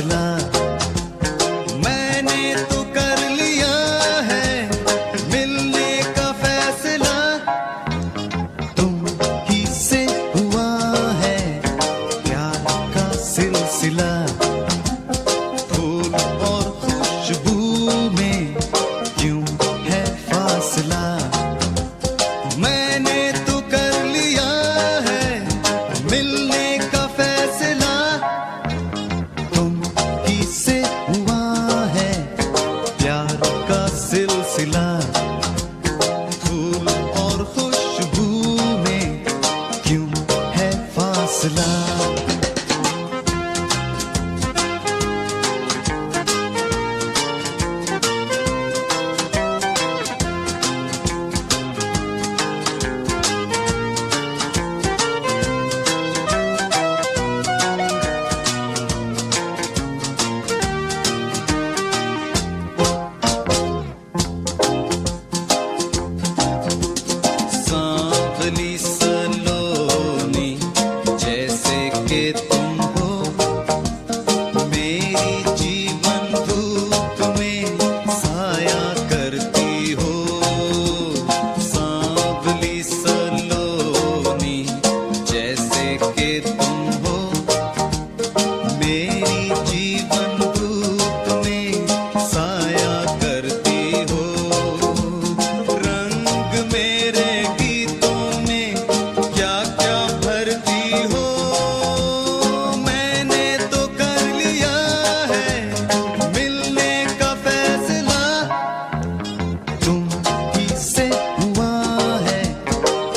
फासला। मैंने तो कर लिया है मिलने का फैसला, तुम ही से हुआ है प्यार का सिलसिला। फूल और खुशबू में क्यों है फासला। मैंने तो कर लिया है मिलने का फैसला, तुम ही से हुआ है प्यार का सिलसिला। फूल और खुशबू में क्यों है फासला। सांवली सलोनी जैसे कि तुम हो, मेरी जीवन धूप में साया करती हो। सांवली सलोनी जैसे कि तुम हो, मेरी जीवन धूप में साया करती हो। रंग मेरे गीतों में क्या क्या भरती हो। मैंने तो कर लिया है मिलने का फैसला, तुम ही से हुआ है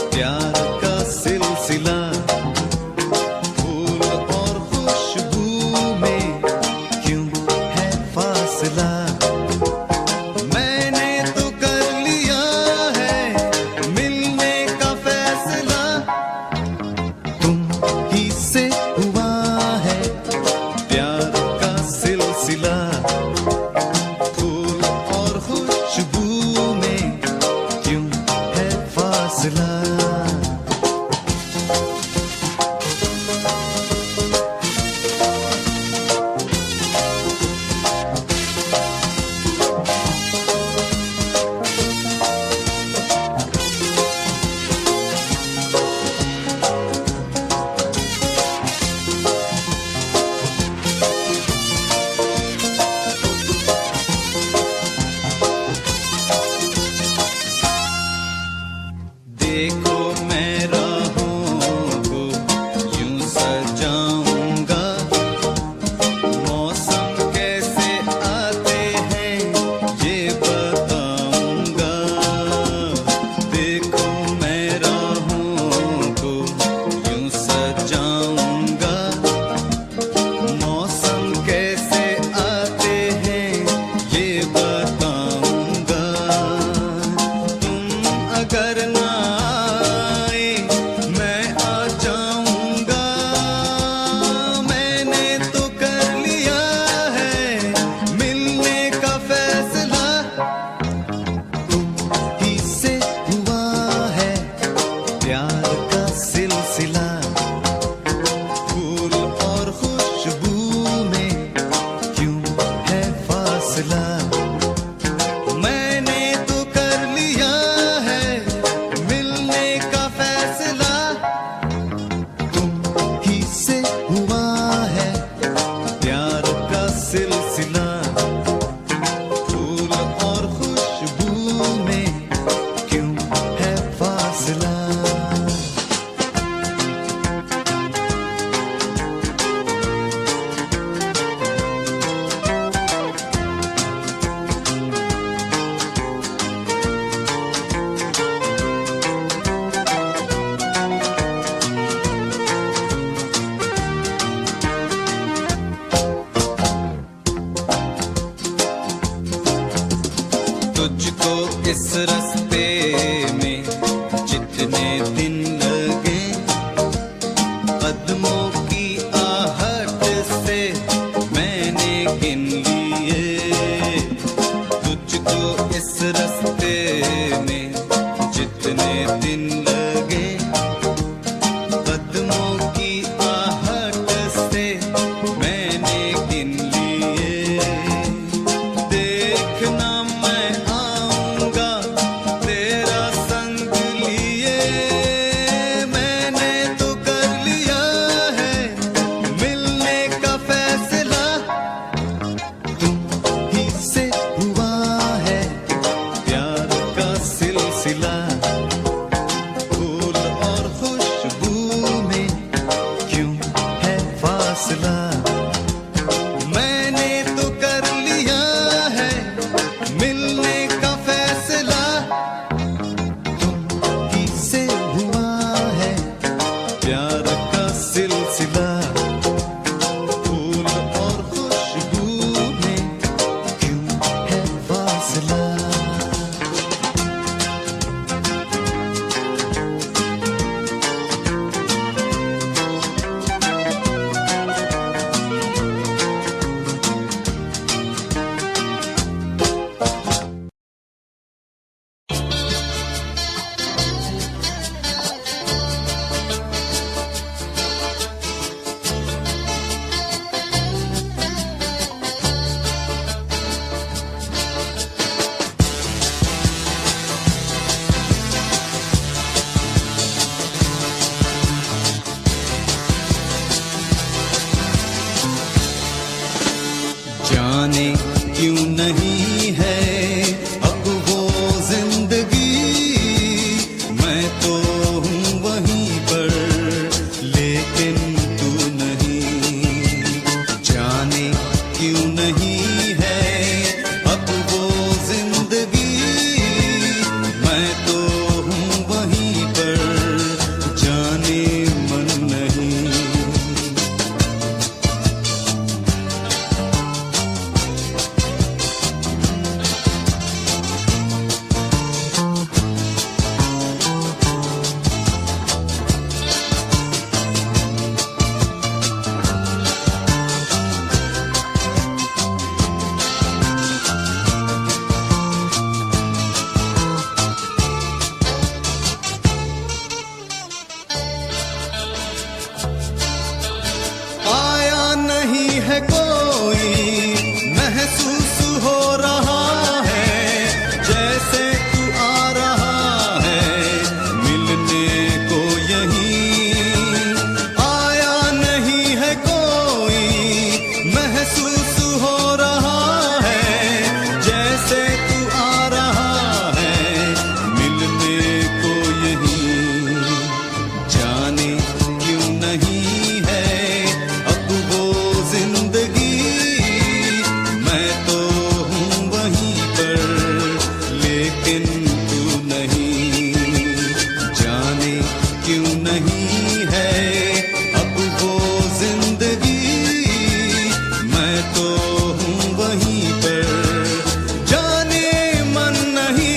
प्यार का सिलसिला। फूल और खुशबू में क्यों है फासला। मैंने तो कर लिया है मिलने का फैसला, तुम ही से हुआ है प्यार का सिलसिला। फूल और खुशबू में क्यों है फासला। देखो मैं राहों को यूं सजाऊंगा, मौसम कैसे आते हैं ये बताऊंगा। देखो मैं राहों को यूं सजाऊंगा, मौसम कैसे आते हैं ये बताऊंगा। तुम अगर ना आए मैं आ जाऊंगा। मैंने तो कर लिया है मिलने का फैसला, तुम ही से हुआ है प्यार का सिलसिला। फूल और खुशबू में क्यों है फासला। मैंने तो कर लिया है मिलने का फैसला, तुम ही से हुआ है प्यार का सिलसिला। फूल और खुशबू में क्यों है फासला। तुझको इस रास्ते में जितने दिन लगे, कदमों की आहट से मैंने गिन लिए। तुझको इस रास्ते में जितने दिन लगे, कदमों की आहट से मैंने गिन लिए। जाने क्यों नहीं है अब वो जिंदगी, मैं तो हूँ वहीं पर लेकिन तू नहीं। जाने क्यों नहीं है अब वो जिंदगी, मैं तो हूँ वहीं पर जाने मन नहीं। आया नहीं है कोई, महसूस हो रहा है जैसे तू आ रहा है मिलने को यहीं। आया नहीं है कोई, महसूस हो रहा है जैसे तू आ रहा है मिलने को यहीं। जाने क्यों नहीं है अब वो जिंदगी, मैं तो हूँ वहीं पर लेकिन तू नहीं। जाने क्यों नहीं है अब वो जिंदगी, मैं तो हूँ वहीं पर जाने मन नहीं।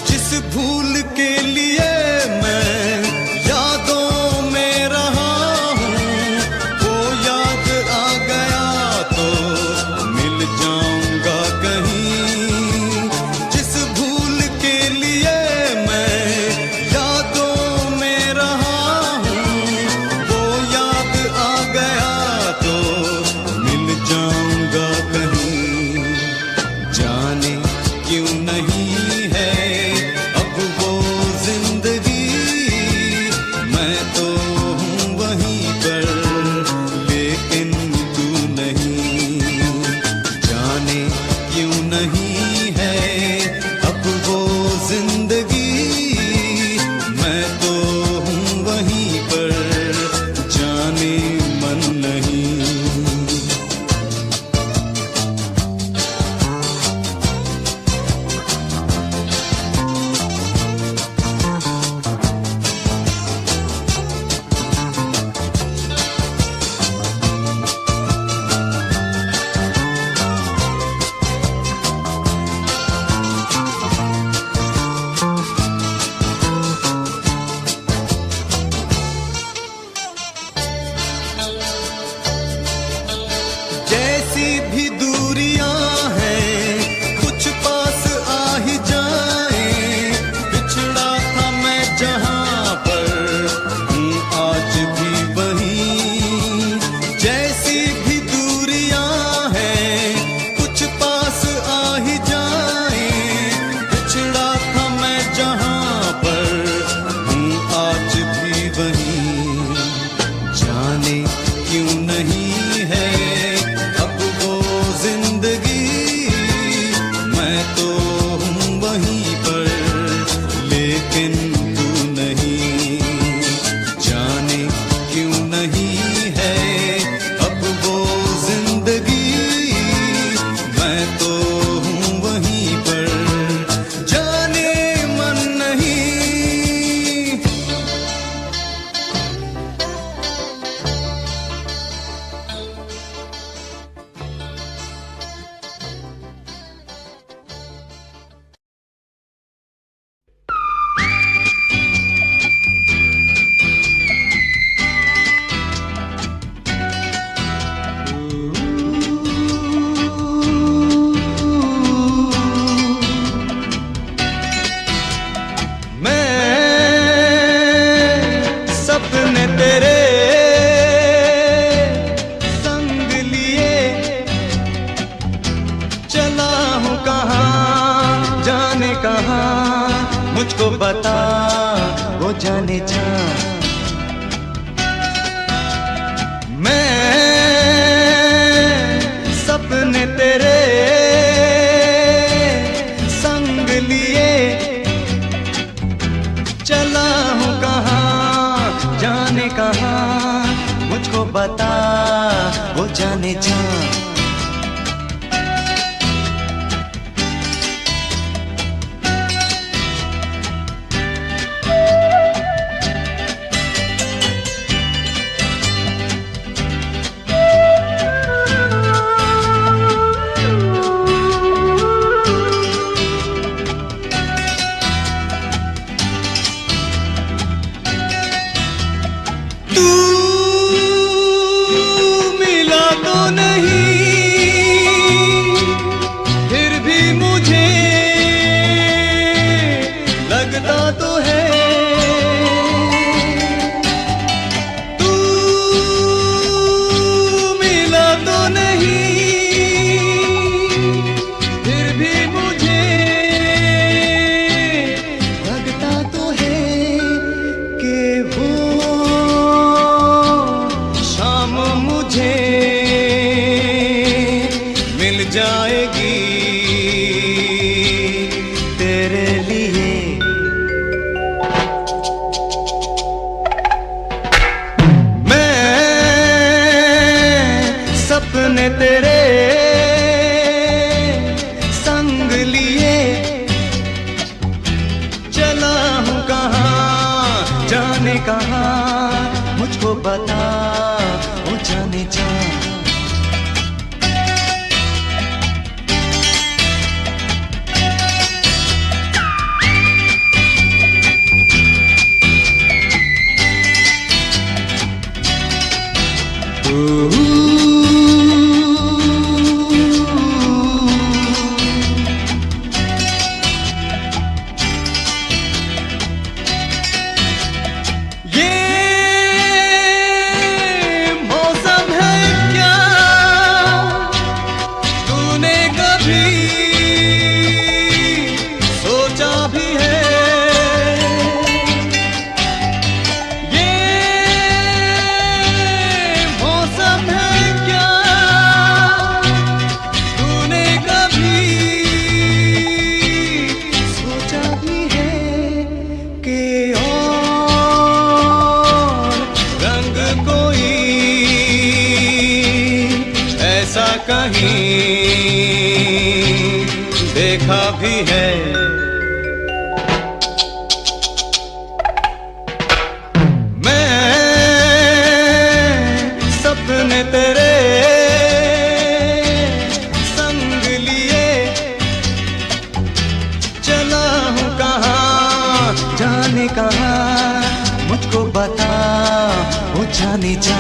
जिस भूल के लिए मैं यादों में रहा हूँ, वो याद आ गया तो मिल जाऊंगा कहीं। जिस भूल के लिए मैं यादों में रहा हूँ, वो याद आ गया तो मिल जाऊंगा कहीं। जाने क्यों नहीं है अब वो जिंदगी, मैं तो हूँ वहीं पर लेकिन तू नहीं। जाने क्यों नहीं है अब वो जिंदगी, मैं तो हूँ वहीं पर जाने मन नहीं। कहाँ मुझको बता वो जाने जा। मैं सपने तेरे संग लिए चला हूँ कहाँ जाने कहाँ मुझको बता वो जाने जा। जाएगी तेरे लिए मैं सपने तेरे संग लिए चला हूँ कहाँ जाने कहाँ मुझको बता वो जाने जा। कहीं देखा भी है मैं सपने तेरे संग लिए चला हूँ कहाँ जाने कहाँ मुझको बता वो जाने जा।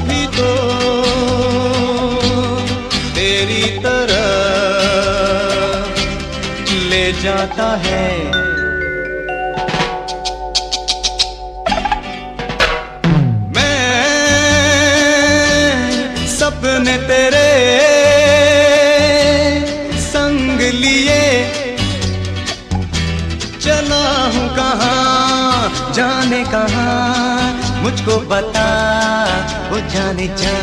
भी तो तेरी तरफ ले जाता है। मैं सपने तेरे संग लिए चला हूँ कहाँ जाने कहाँ मुझको बता वो जाने जा।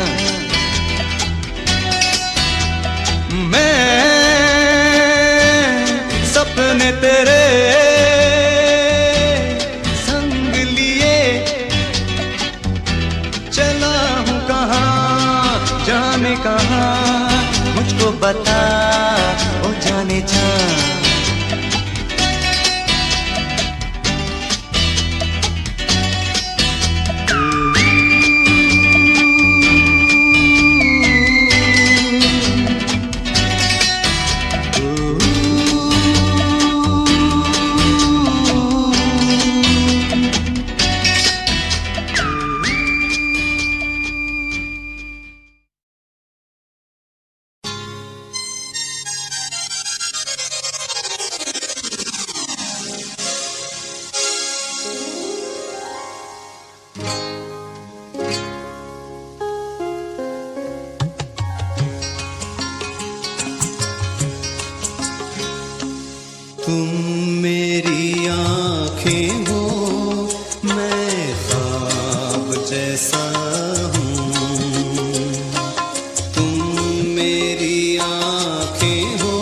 मैं सपने तेरे मुझको बता ओ जाने जा। तुम मेरी आँखें हो, मैं ख्वाब जैसा हूँ। तुम मेरी आँखें हो,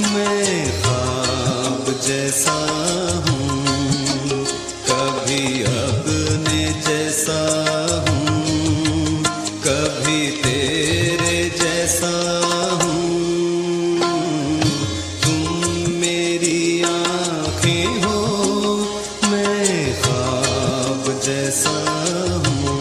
मैं ख्वाब जैसा हूँ। कभी अपने जैसा हूँ, कभी तेरे जैसा हूँ। जैसा हूँ।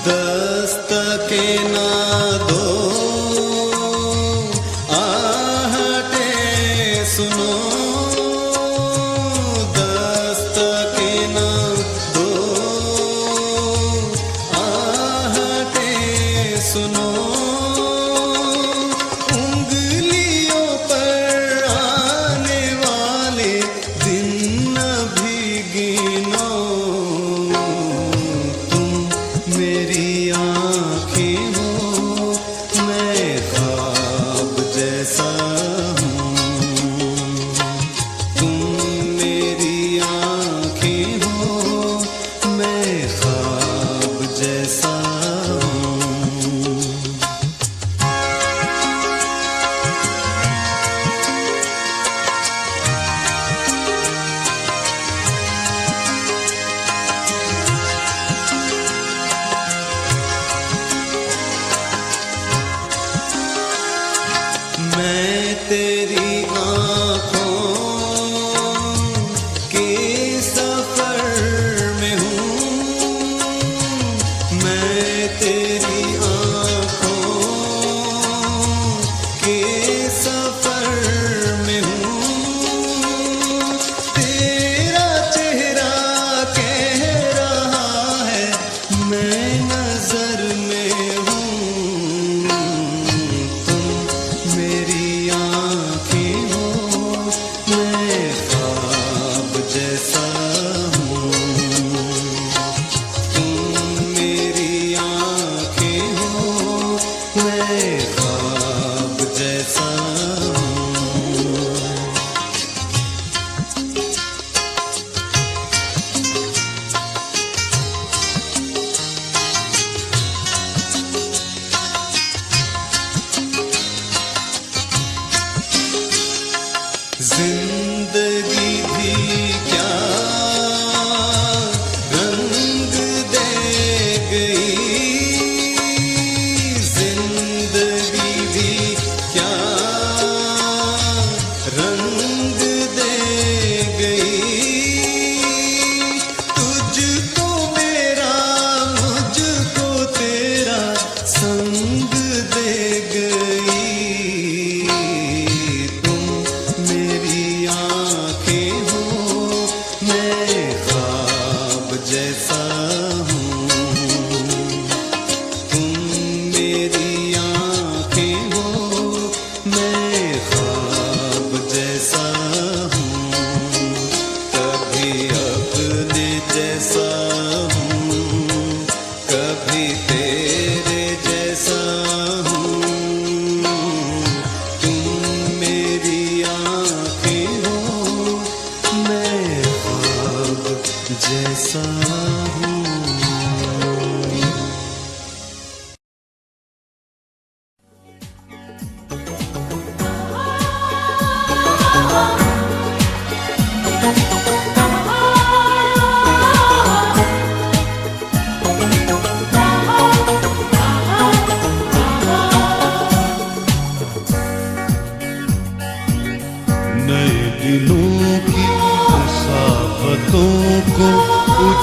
दस्तके ना दो, आहटे सुनो। सुनो उंगलियों पर आने वाले दिन भी गिनो। तुम मेरी आँखें हो, मैं ख्वाब जैसा हूँ। तुम मेरी आँखें हो, मैं ख्वाब जैसा मैं तेरी आँखों के सफर में हूँ। मैं तेरी आँखों के सफर में हूँ। तेरा चेहरा कह रहा है मैं नजर में हूँ। मेरी आँखें हो, मैं ख्वाब जैसा हूँ। तुम मेरी आँखें हो, मैं ख्वाब जैसा हूँ। जिंदगी भी क्या रंग दे गई। जिंदगी भी क्या रंग दे गई। तुझको मेरा, मुझको तेरा संग दे गई। मेरी आँखें हो, मैं ख्वाब जैसा हूँ। तुम मेरी आँखें हो, मैं ख्वाब जैसा हूँ। कभी अपने जैसा हूँ, कभी तेरे जैसा हूँ। तुम मेरी आँखें हो, मैं ख्वाब जैसा हूँ।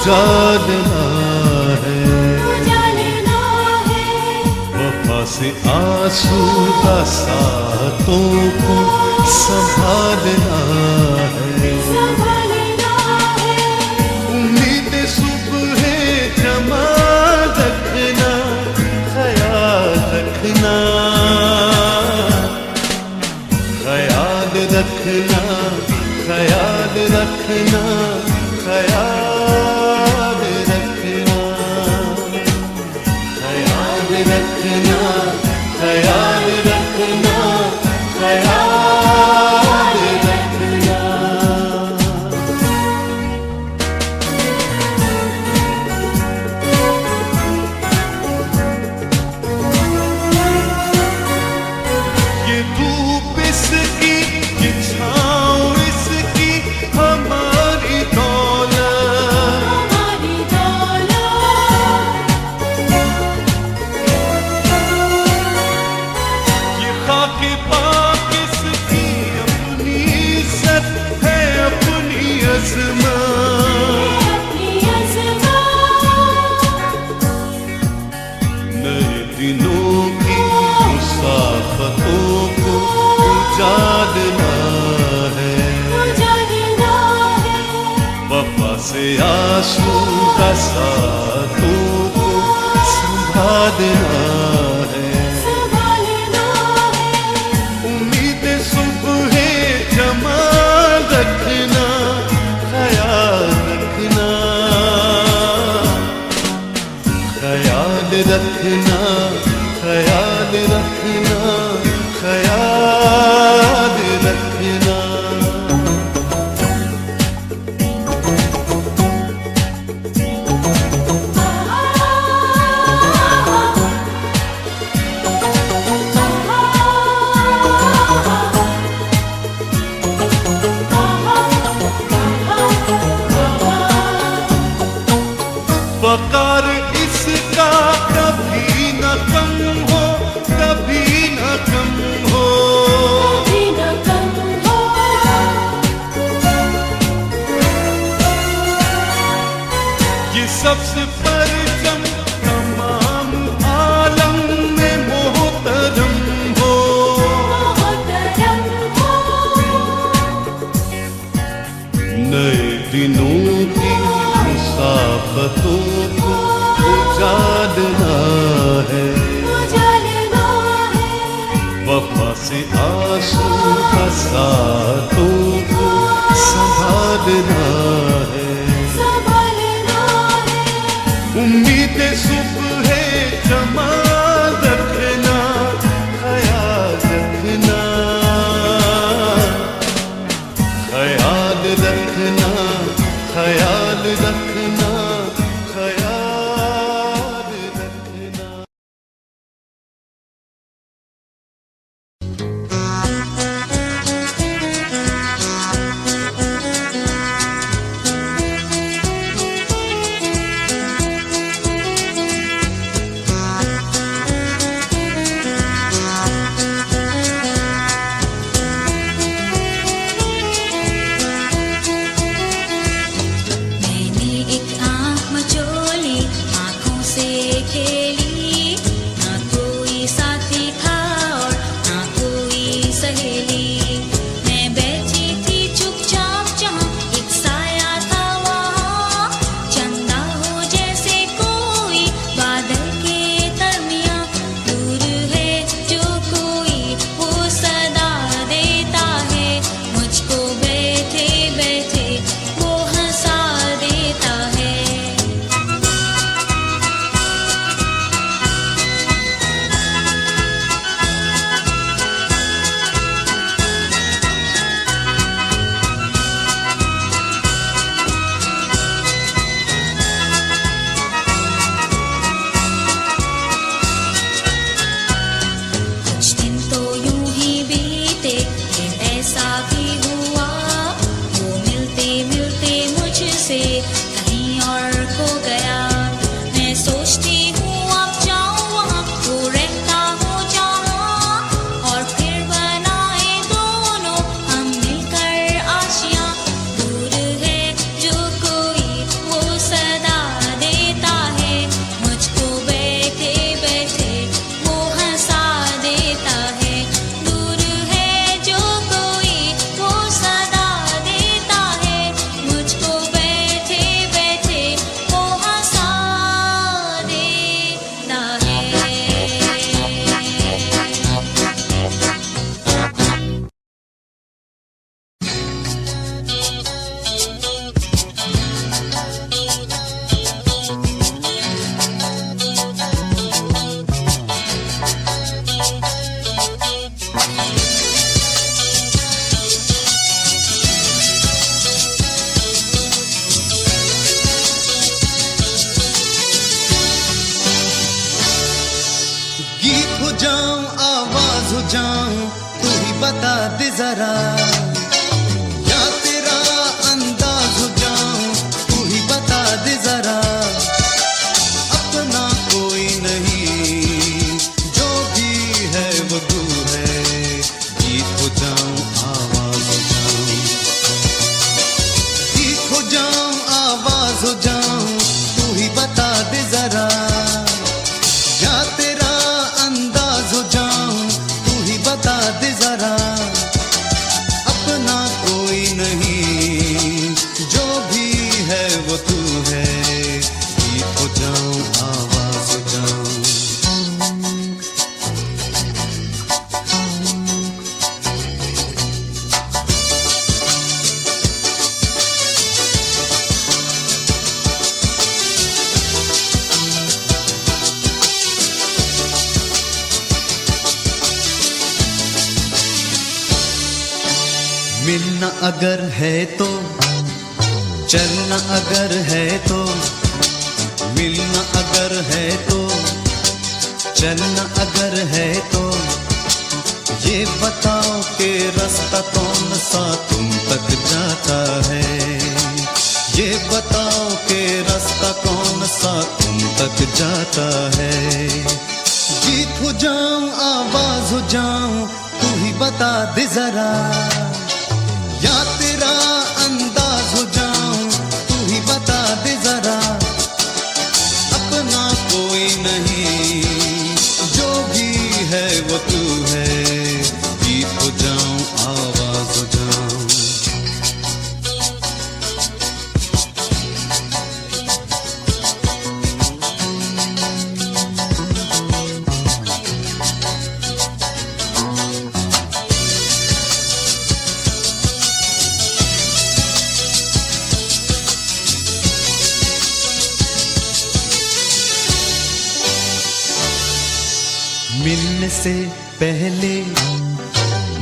उजालना है, उजालना है, वफा से आंसू बरसातों को संभालना है, संभालना है, उम्मीद सुबह जमा रखना, ख्याल रखना, ख्याल रखना, ख्याल रखना, ख्याल रखना, ख्याल रखना, ख्याल रखना, ख्याल रखना। ये धूप इसकी, ये छाँव इसकी, हमारी दौलत, हमारी दौलत, ये खाके पाक इसकी, अपनी इज्जत है, अपनी अज़मत। अपनी अज़मत, नए दिनों की मुसाफतों को उजालना है, उजालना है, वफा से आंसू बरसातों को संभालना है, संभालना है, उम्मीद सुबह जमा रखना, ख्याल रखना, ख्याल रखना, ख्याल रखना, ख्याल रखना। वकार इसका कभी न कम हो, कभी न कम हो, कभी न कम हो, ये सबसे परचम तमाम आलम में मोहतरम हो, मोहतरम हो, नए दिनों की मुसाफतों को उजालना है, उजालना है, वफा से आंसू बरसातों को संभालना है, संभालना है, उम्मीद सुबह जमा रखना, ख्याल रखना, ख्याल रखना, ख्याल रखना, ख्याल रखना। मैंने एक आँख मचोली, आँखों से खेली, ना कोई साथी था और ना कोई सहेली। मैं बैठी थी चुपचाप जहाँ एक साया था वहाँ, चंदा हो जैसे कोई बादल के दरमियाँ। दूर है जो कोई वो सदा देता है, मुझको बैठे बैठे वो हंसा देता है। कुछ दिन तो यूं ही बीते, फिर ऐसा भी हुआ वो मिलते मिलते मुझसे कहीं और खो गया। मैं सोचती हूँ अब जाऊँ वहाँ, वो रहता हो जहाँ, और फिर बनाए दोनों हम मिलकर आशियाँ। दूर है जो कोई वो सदा जाऊं आवाज हो जाऊं तू ही बता दे जरा, या तेरा अंदाज हो जाऊं तू ही बता दे जरा, अपना कोई नहीं जो भी है वो तू है, गीत हो जाऊं आवाज हो जाऊं, गीत हो जाऊं आवाज हो जाऊं तू ही बता दे जरा, या तेरा अंदाज हो जाऊं तू ही बता दे जरा, अपना कोई नहीं जो भी है वो तू है, गीत हो जाऊं आवाज हो जाऊं। मिलना अगर है तो, चलना अगर है तो, मिलना अगर है तो, चलना अगर है तो, ये बताओ कि रास्ता कौन सा तुम तक जाता है, ये बताओ कि रास्ता कौन सा तुम तक जाता है, गीत हो जाऊं आवाज हो जाऊं तू ही बता दे जरा, या तेरा अंदाज हो जाऊं तू ही बता दे जरा, अपना कोई नहीं जो भी है वो तू है, गीत हो जाऊं आवाज हो जाऊं। मिलने से पहले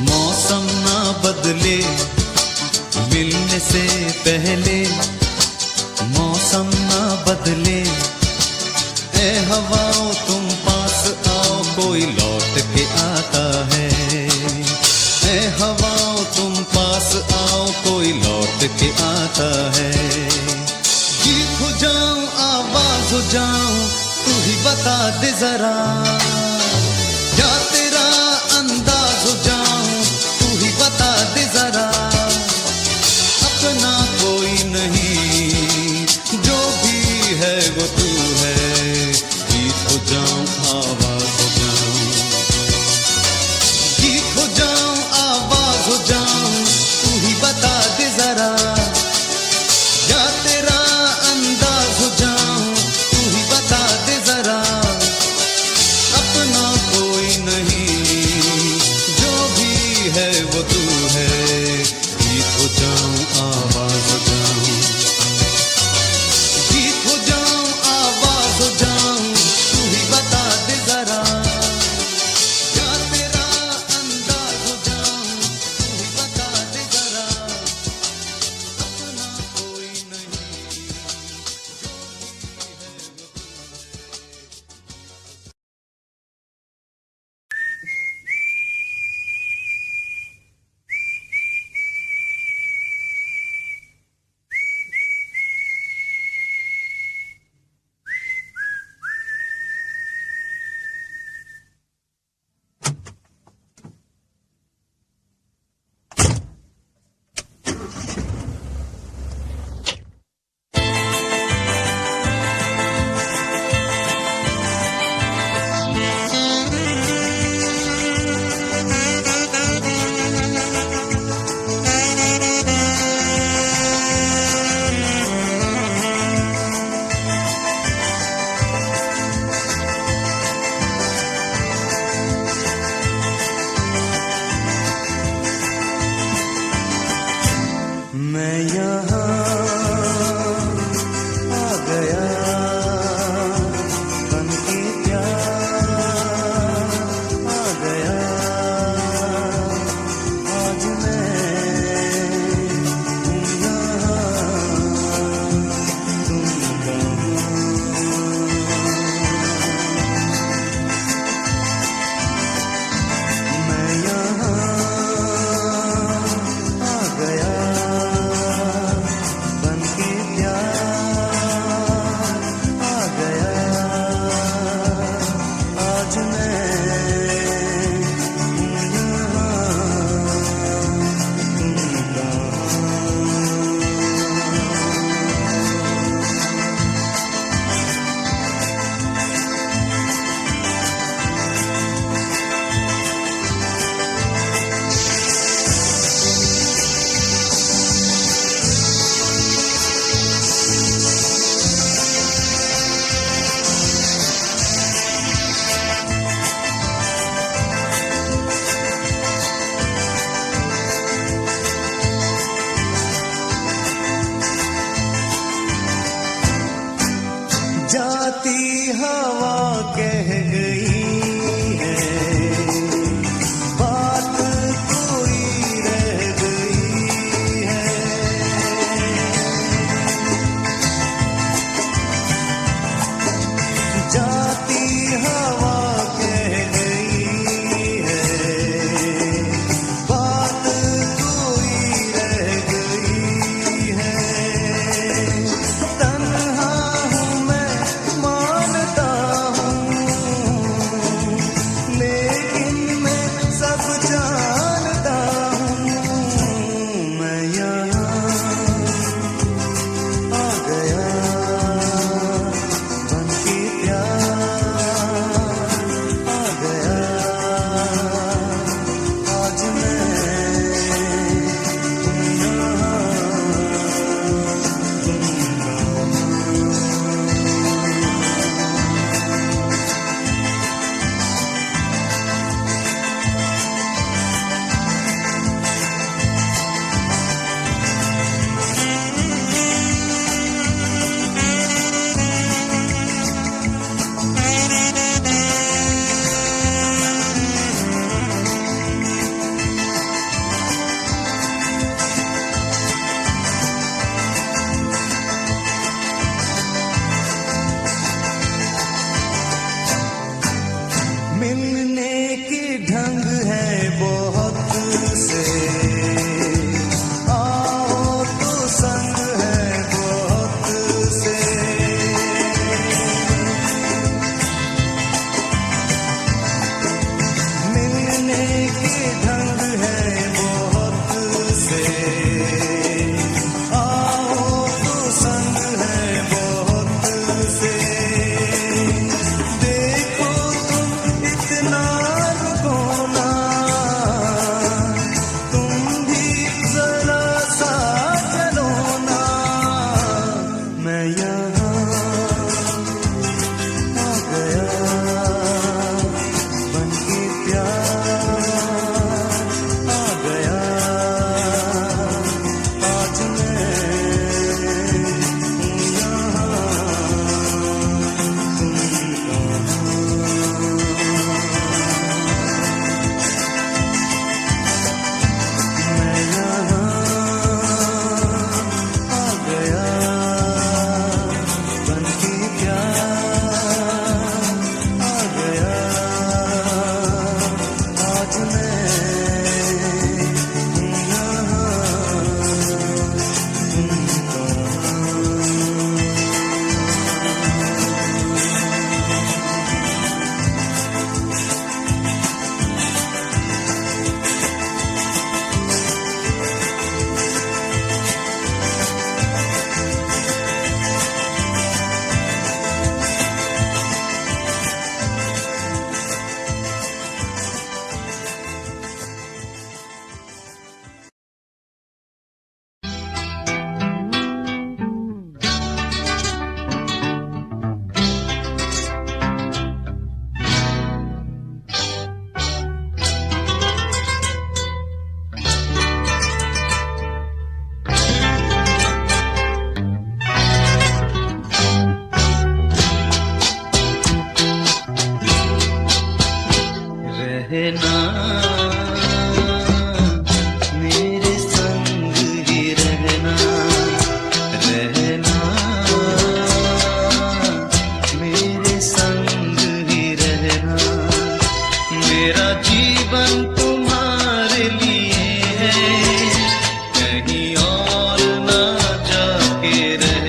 मौसम ना बदले, मिलने से पहले मौसम ना बदले, ए हवाओं तुम पास आओ कोई लौट के आता है, ए हवाओं तुम पास आओ कोई लौट के आता है, गीत हो जाऊं आवाज हो जाऊं तू ही बता दे जरा, या तेरा अंदाज हो जाऊं तू ही बता दे जरा, अपना कोई नहीं जो भी है वो तू है, गीत हो जाऊं आवाज हो जाऊं, गीत हो जाऊं आवाज हो जाऊं तू ही बता दे जरा, या तेरा अंदाज हो जाऊं तू ही बता दे जरा,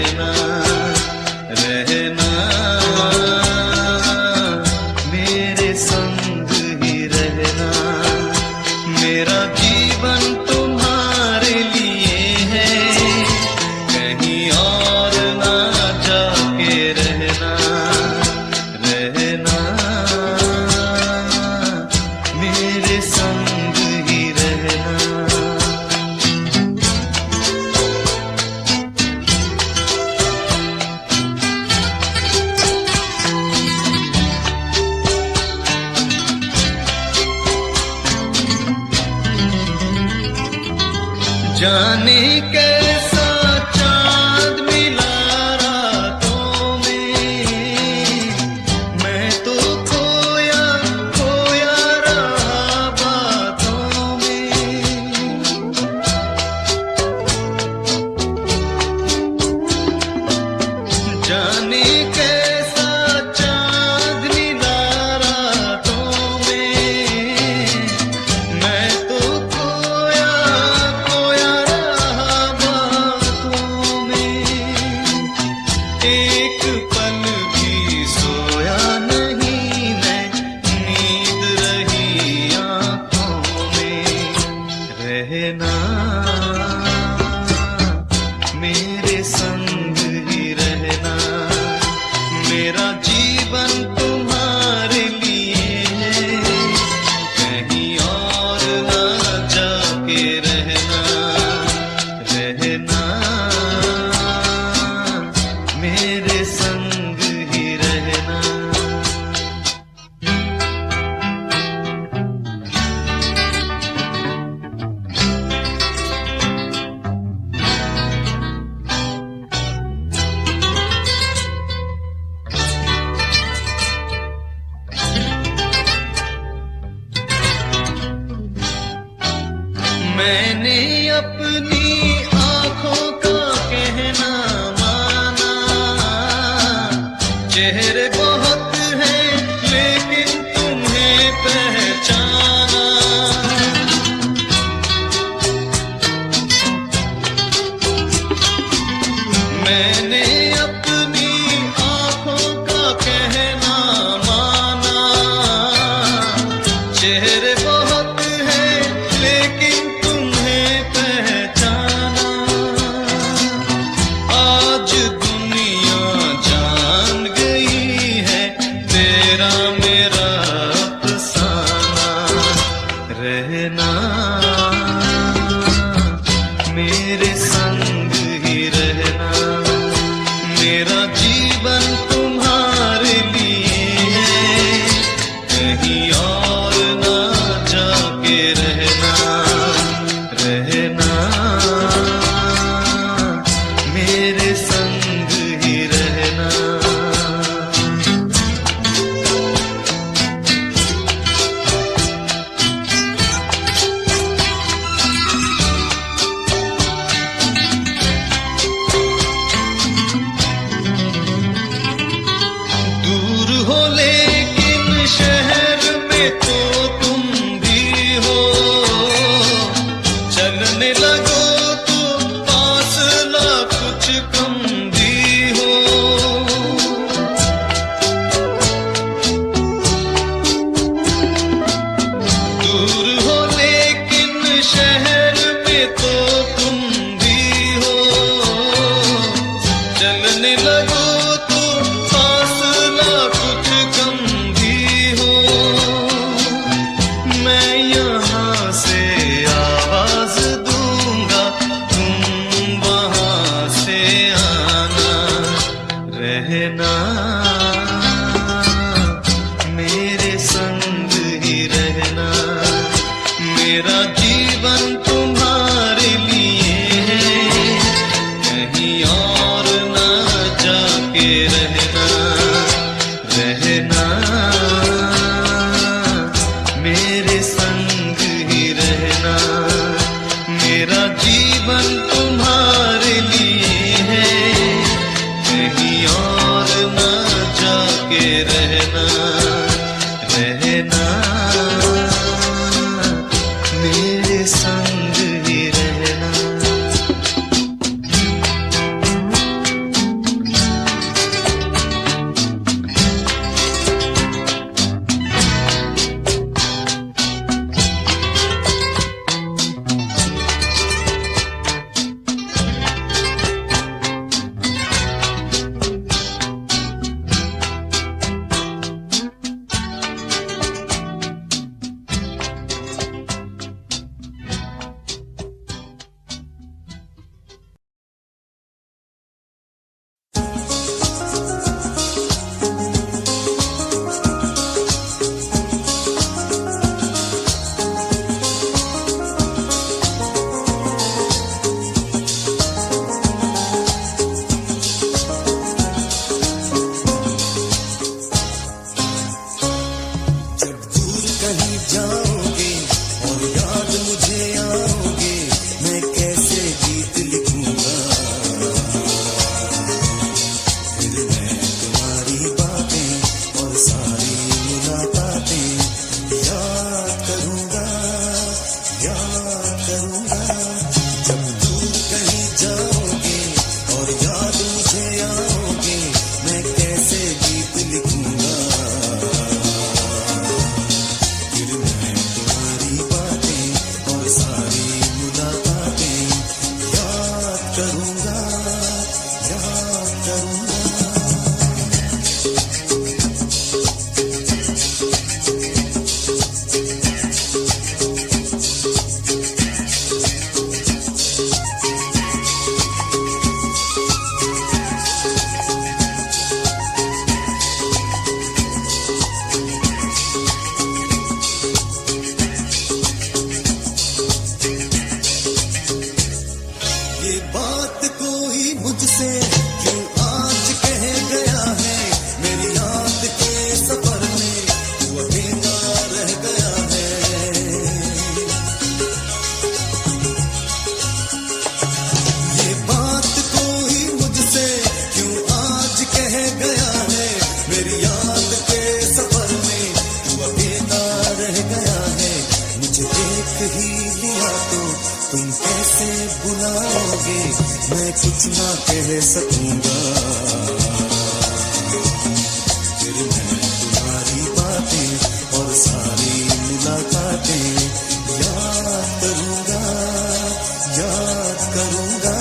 रहना रहना मेरे संग ही रहना मेरा जीवन तुम्हारे लिए है कहीं और ना जाके रहना रहना मेरे संग ही रहना जाने कैसा चांद मिला रातों में मैं तो खोया खोया रहा बातों में जाने कैसा चांद मिला रातों में मैं तो खोया खोया रहा बातों में एक पल भी सोया नहीं मैं नींद रही आंखों में रहना मेरे संग ही रहना मेरा जीवन तुम्हारे लिए है कहीं और ना जाके रहना रहना मेरे संग ही रहना मैंने अपनी आंखों का कहना माना चेहरे बहुत हैं लेकिन तुम्हें पहचाना मैंने अपनी आंखों का कहना माना चेहरे बहुत हैं लेकिन तुम्हें पहचाना आज दुनिया जान गई है तेरा मेरा अफसाना रहना मेरे संग ही रहना मेरा जीवन तुम्हारे लिए है कहीं और ना जाके रहना रहना मेरे संग ही रहना दूर हो लेकिन शहर में तो तुम भी हो चलने लगो तो फासला कुछ कम भी हो दूर हो लेकिन शहर में तो तुम भी हो चलने लगो तो फासला कुछ कम भी हो मैं यहाँ से आवाज दूंगा तुम वहाँ से आना रहना मेरे संग ही रहना मेरा जीवन तुम्हारे लिए है कहीं और ना जाके रहना रहना मेरे संग ही रहना मेरा जीवन तुम्हारे लिए है कहीं और ना जाके रहना रहना मेरे संग ही रहना कह सकूंगा, फिर मैं तुम्हारी बातें और सारी मुलाकातें याद करूंगा, याद करूंगा।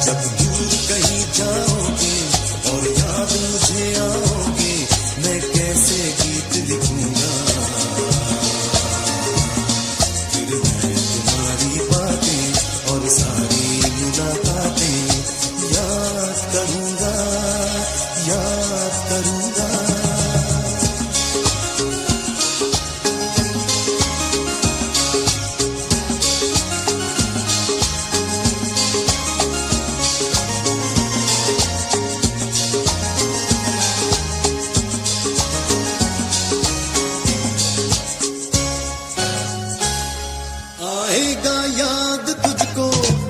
जब दूर कहीं जाओगे और याद मुझे आओगे, मैं कैसे गीत लिखूंगा, फिर मैं तुम्हारी बातें और सारी मुलाकातें याद करूंगा, याद करूंगा। आएगा याद तुझको,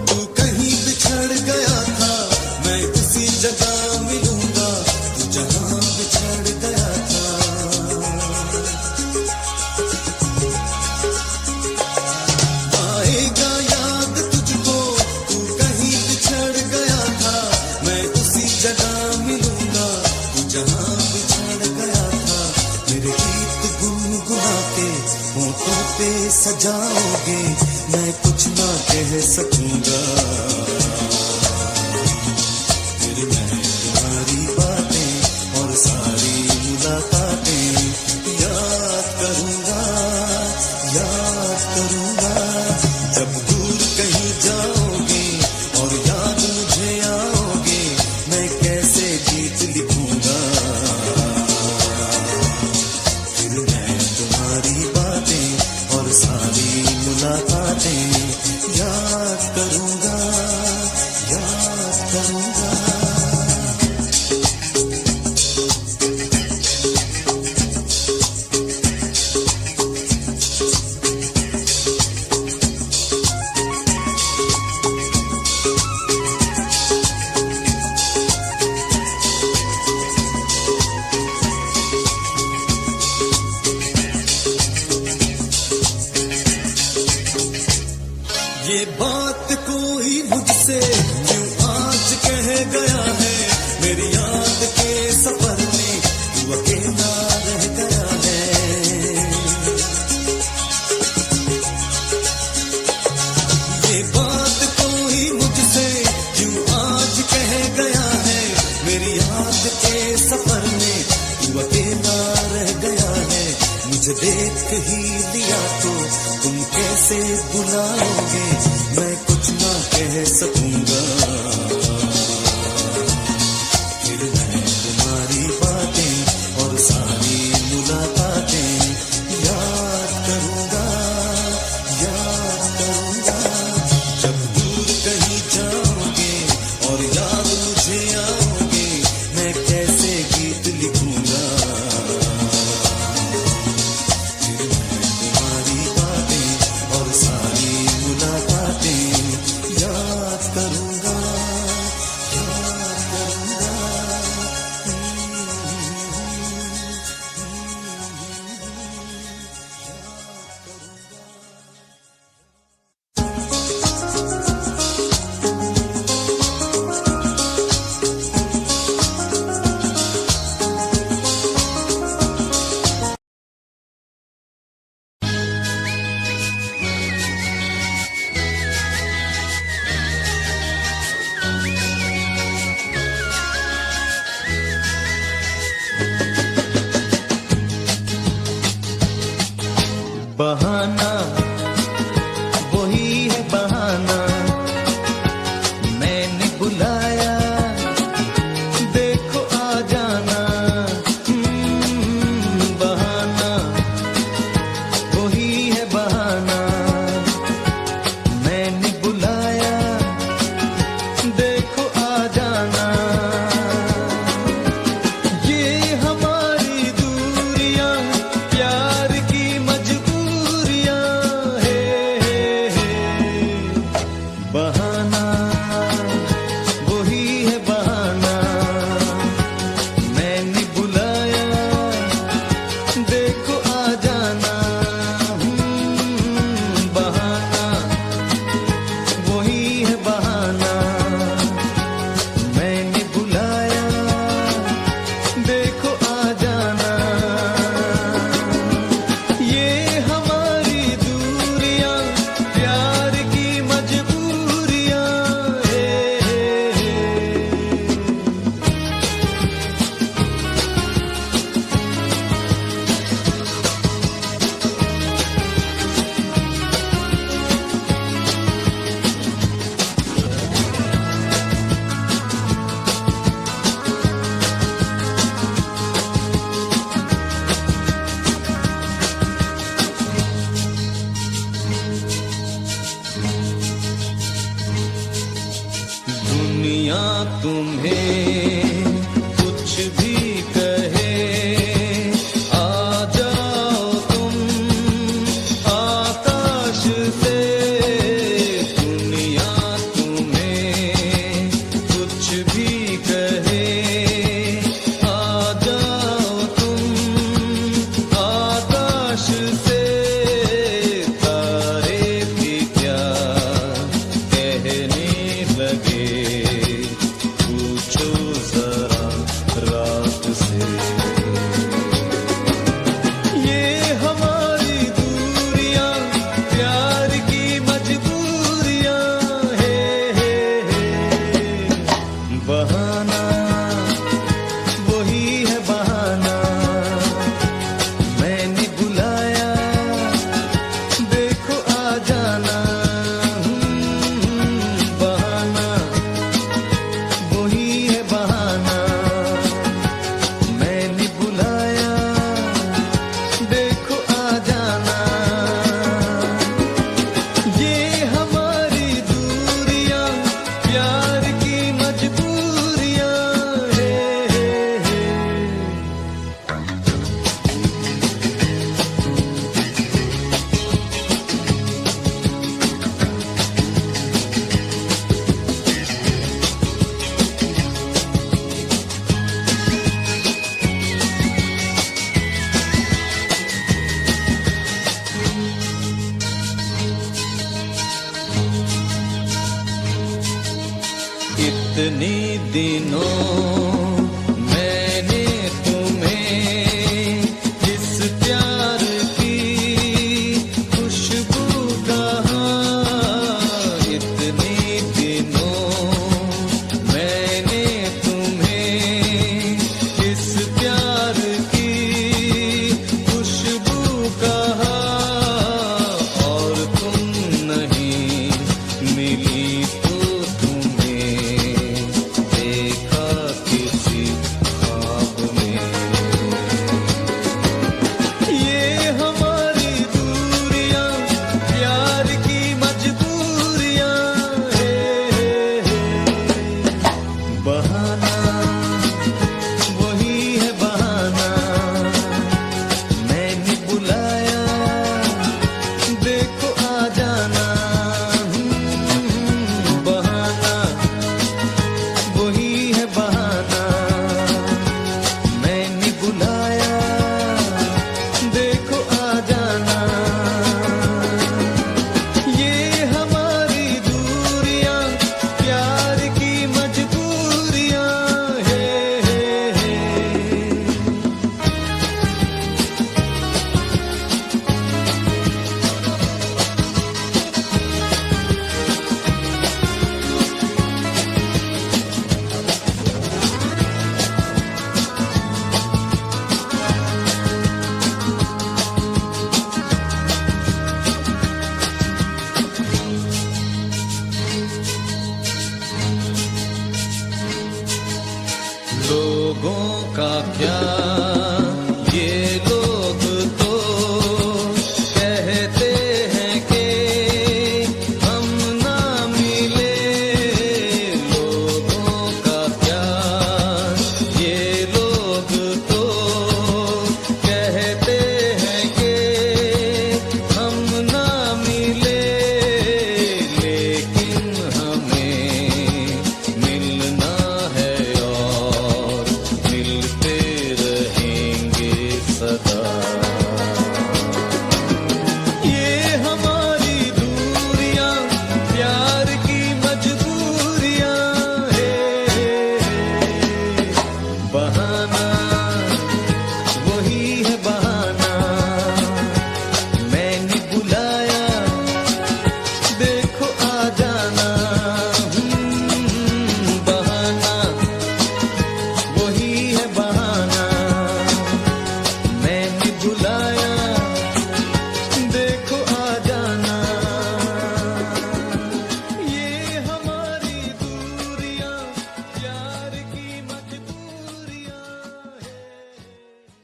तू कहीं बिछड़ गया था, मैं उसी जगह मिलूंगा, तू जहां बिछड़ गया था। आएगा याद तुझको, तू कहीं बिछड़ गया था, मैं उसी जगह मिलूंगा, तू जहां बिछड़ गया था। मेरे गीत गुनगुना के होठों पे सजाओगे, मैं कुछ ना कह सकूंगा, फिर मैं तुम्हारी बातें और सारी मुलाकातें याद करूंगा, याद करूंगा। जब दूर कहीं जाओगे और याद मुझे आओगे, मैं कैसे गीत लिखूंगा, फिर मैं तुम्हारी बातें और सारी मुलाकातें याद करूंगा, याद करूंगा। ये बात कोई मुझसे क्यों आज कह गया है, मेरी याद के सफर में तू अकेला रह गया है। ये बात कोई मुझसे क्यों आज कह गया है, मेरी याद के सफर में तू अकेला रह गया है। मुझे देख ही लिया तो तुम कैसे बुलाओगे, मैं कुछ ना कह सकूंगा, फिर मैं तुम्हारी बातें और सारी मुलाकातें याद करूंगा, याद करूंगा। जब दूर कहीं जाओगे और याद मुझे आओगे, मैं कैसे गीत लिखूंगा, फिर मैं तुम्हारी बातें और सारी मुलाकातें याद करूंगा। दिनों मैंने तुम्हें इस प्यार की खुशबू कहा। इतने दिनों मैंने तुम्हें इस प्यार की खुशबू कहा, और तुम नहीं मिली तो तुम्हें देखा किसी ख्वाब में। ये हमारी दूरियां प्यार की मजबूरियां है। बहाना वही है बहाना, मैंने बुलाया देखो आ जाना। बहाना वही है बहाना, मैंने बुलाया देखो आ जाना। ये हमारी दूरियां प्यार की मजबूरियां है। लोगों का क्या